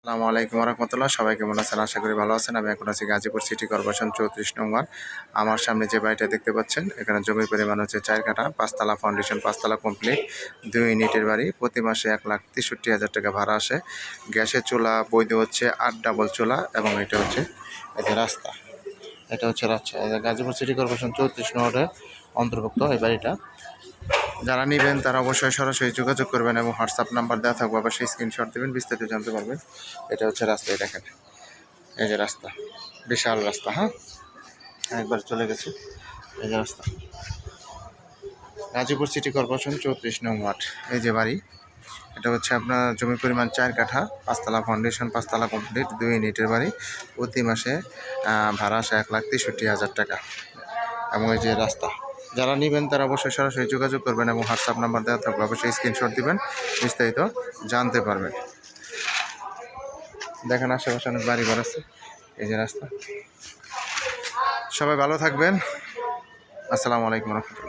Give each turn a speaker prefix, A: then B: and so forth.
A: আসসালামু আলাইকুম রহমতুল্লাহ। সবাই কেমন আছেন? আশা করি ভালো আছেন। আমি এখন আছি গাজীপুর সিটি কর্পোরেশন 34 নং ওয়ার্ড। আমার সামনে যে বাড়িটা দেখতে পাচ্ছেন, এখানে জমির পরিমাণ হচ্ছে 4 কাঠা, 5 তলা ফাউন্ডেশন, 5 তলা কমপ্লিট, 2 ইউনিটের বাড়ি। প্রতি মাসে 1,63,000 টাকা ভাড়া আসে। গ্যাসের চুলা বৈধ হচ্ছে 8 ডাবল চুলা এবং এটা হচ্ছে এই যে রাস্তা, এটা হচ্ছে গাজীপুর সিটি কর্পোরেশন 34 নং ওয়ার্ডের অন্তর্ভুক্ত এই বাড়িটা। যারা নেবেন তারা অবশ্যই সরাসরি যোগাযোগ করবেন এবং হোয়াটসঅ্যাপ নাম্বার দেওয়া থাকবে, অবশ্যই স্ক্রিনশট দেবেন, বিস্তারিত জানতে পারবেন। এটা হচ্ছে রাস্তায় দেখেন, এই যে রাস্তা, বিশাল রাস্তা। হ্যাঁ, একবার চলে গেছে। এই যে রাস্তা, গাজীপুর সিটি কর্পোরেশন 34 নং ওয়ার্ড। এই যে বাড়ি, এটা হচ্ছে আপনার জমির পরিমাণ 4 কাঠা, 5 তলা ফাউন্ডেশন, 5 তলা কমপ্লিট, 2 ইউনিটের বাড়ি। প্রতি মাসে ভাড়া আসে 1,63,000 টাকা এবং এই যে রাস্তা। যারা নেবেন তারা অবশ্যই সরাসরি যোগাযোগ করবেন এবং হোয়াটসঅ্যাপ নাম্বার দেওয়া থাকবে, অবশ্যই স্ক্রিনশট দিবেন, বিস্তারিত জানতে পারবেন। দেখেন আশেপাশে অনেক বাড়ি ঘর আছে। এই যে রাস্তা। সবাই ভালো থাকবেন। আসসালামু আলাইকুম রহমতুল্লাহ।